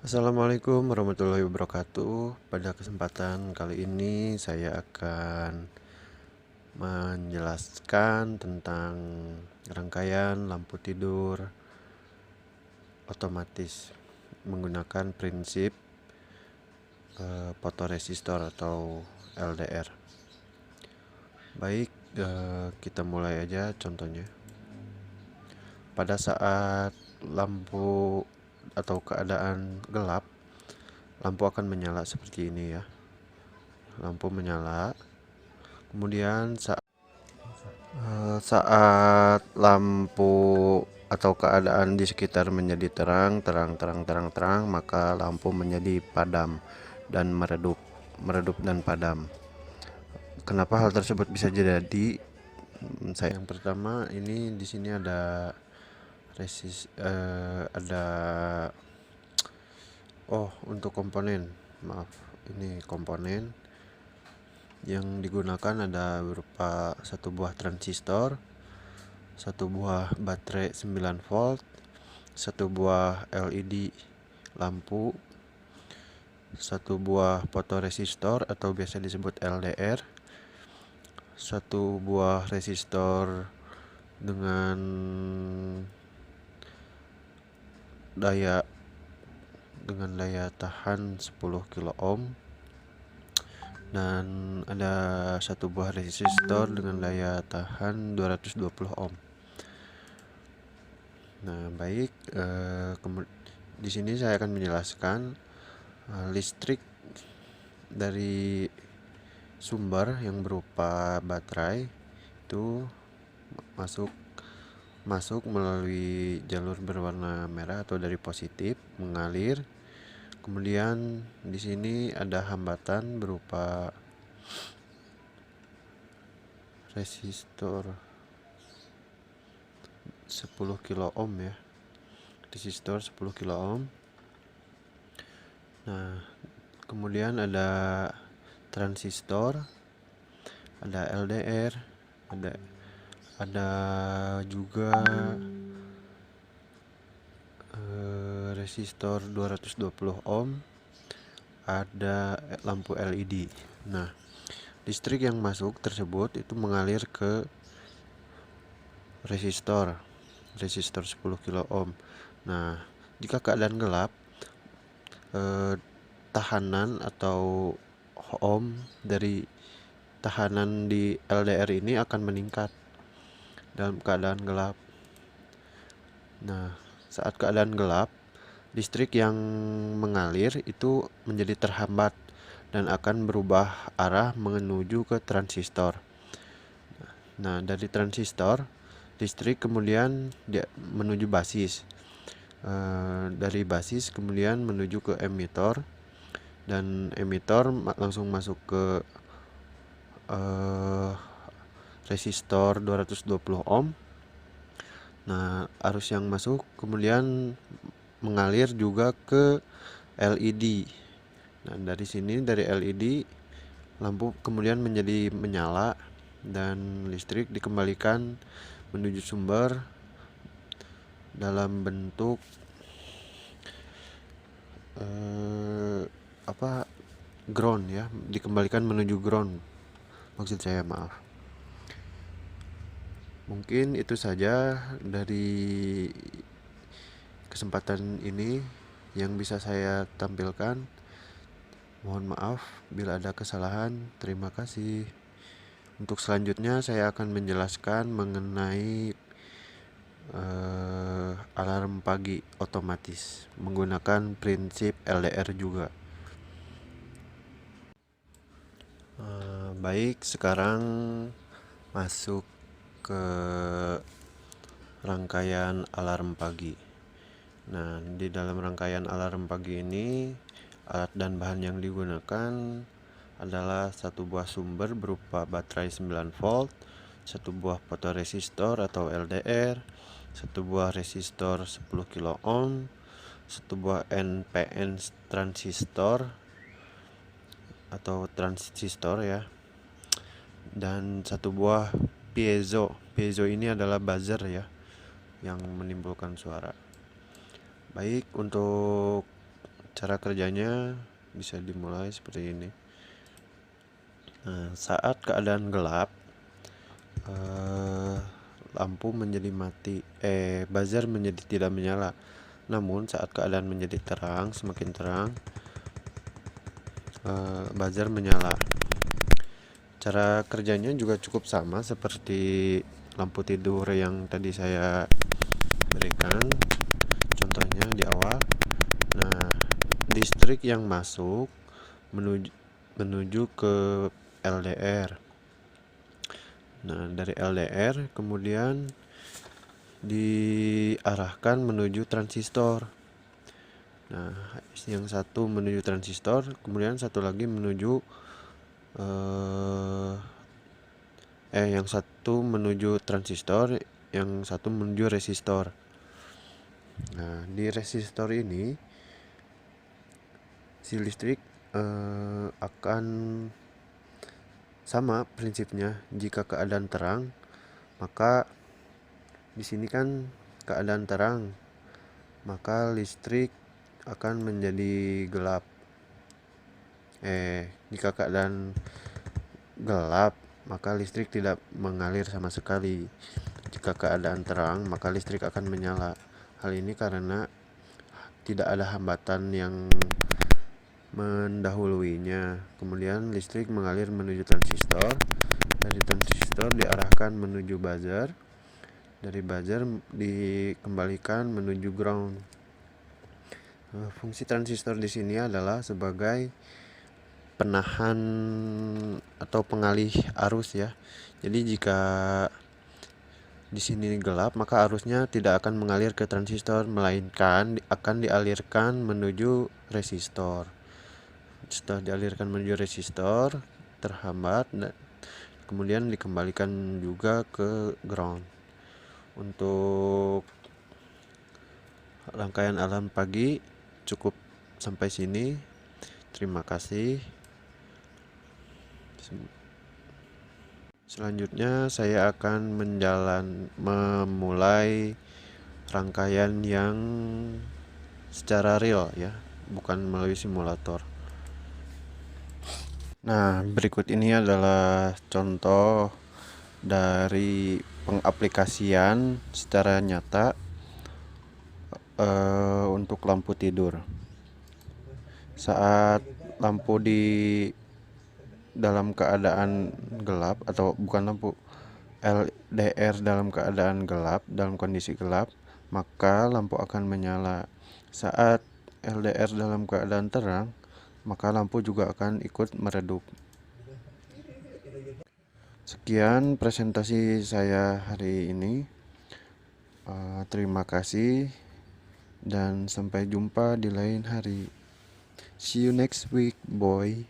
Assalamualaikum warahmatullahi wabarakatuh. Pada kesempatan kali ini saya akan menjelaskan tentang rangkaian lampu tidur otomatis menggunakan prinsip fotoresistor atau LDR. Baik, kita mulai aja contohnya. Pada saat lampu atau keadaan gelap, lampu akan menyala seperti ini ya. Lampu menyala. Kemudian saat lampu atau keadaan di sekitar menjadi terang, maka lampu menjadi padam dan meredup dan padam. Kenapa hal tersebut bisa terjadi? Saya yang pertama ini di sini ada ada untuk komponen, maaf, ini komponen yang digunakan ada berupa satu buah transistor, satu buah baterai 9 volt, satu buah LED lampu, satu buah fotoresistor atau biasa disebut LDR, satu buah resistor dengan daya tahan 10 kilo ohm, dan ada satu buah resistor dengan daya tahan 220 ohm. Nah, baik, di sini saya akan menjelaskan listrik dari sumber yang berupa baterai itu masuk melalui jalur berwarna merah atau dari positif mengalir. Kemudian di sini ada hambatan berupa resistor 10 kilo ohm ya. Resistor 10 kilo ohm. Nah, kemudian ada transistor, ada LDR, ada juga resistor 220 ohm, ada lampu LED. Nah, listrik yang masuk tersebut itu mengalir ke resistor 10 kilo ohm. Nah, jika keadaan gelap, tahanan atau ohm dari tahanan di LDR ini akan meningkat dalam keadaan gelap. Nah, saat keadaan gelap, listrik yang mengalir itu menjadi terhambat dan akan berubah arah menuju ke transistor. Nah, dari transistor, listrik kemudian menuju basis. Dari basis kemudian menuju ke emitor, dan emitor langsung masuk ke resistor 220 ohm. Nah, arus yang masuk kemudian mengalir juga ke LED. Nah, dari sini dari LED lampu kemudian menjadi menyala dan listrik dikembalikan menuju sumber dalam bentuk ground ya, dikembalikan menuju ground. Maksud saya, maaf. Mungkin itu saja dari kesempatan ini yang bisa saya tampilkan. Mohon maaf bila ada kesalahan. Terima kasih. Untuk selanjutnya saya akan menjelaskan mengenai alarm pagi otomatis menggunakan prinsip LDR juga. Baik, sekarang masuk ke rangkaian alarm pagi. Nah, di dalam rangkaian alarm pagi ini, alat dan bahan yang digunakan adalah satu buah sumber berupa baterai 9 volt, satu buah fotoresistor atau LDR, satu buah resistor 10 kilo ohm, satu buah NPN transistor atau transistor ya, dan satu buah piezo. Piezo ini adalah buzzer ya, yang menimbulkan suara. Baik, untuk cara kerjanya bisa dimulai seperti ini. Nah, saat keadaan gelap, lampu menjadi mati, buzzer menjadi tidak menyala. Namun saat keadaan menjadi terang, semakin terang, buzzer menyala. Cara kerjanya juga cukup sama seperti lampu tidur yang tadi saya berikan contohnya di awal. Nah, listrik yang masuk menuju ke LDR. Nah, dari LDR kemudian diarahkan menuju transistor. Nah, yang satu menuju transistor, kemudian satu lagi menuju yang satu menuju transistor, yang satu menuju resistor. Nah, di resistor ini si listrik akan sama prinsipnya. Jika keadaan terang, maka di sini kan keadaan terang, maka listrik akan menjadi gelap. Jika keadaan gelap, maka listrik tidak mengalir sama sekali. Jika keadaan terang, maka listrik akan menyala. Hal ini karena tidak ada hambatan yang mendahuluinya. Kemudian listrik mengalir menuju transistor. Dari transistor diarahkan menuju buzzer. Dari buzzer dikembalikan menuju ground. Fungsi transistor di sini adalah sebagai penahan atau pengalih arus ya. Jadi jika di sini gelap, maka arusnya tidak akan mengalir ke transistor, melainkan akan dialirkan menuju resistor. Setelah dialirkan menuju resistor, terhambat dan kemudian dikembalikan juga ke ground. Untuk rangkaian alarm pagi cukup sampai sini. Terima kasih. Selanjutnya saya akan memulai rangkaian yang secara real ya, bukan melalui simulator. Nah, berikut ini adalah contoh dari pengaplikasian secara nyata untuk lampu tidur. Saat lampu di dalam keadaan gelap, atau bukan lampu, LDR dalam keadaan gelap, dalam kondisi gelap, maka lampu akan menyala. Saat LDR dalam keadaan terang, maka lampu juga akan ikut meredup. Sekian presentasi saya hari ini. Terima kasih dan sampai jumpa di lain hari. See you next week, boy.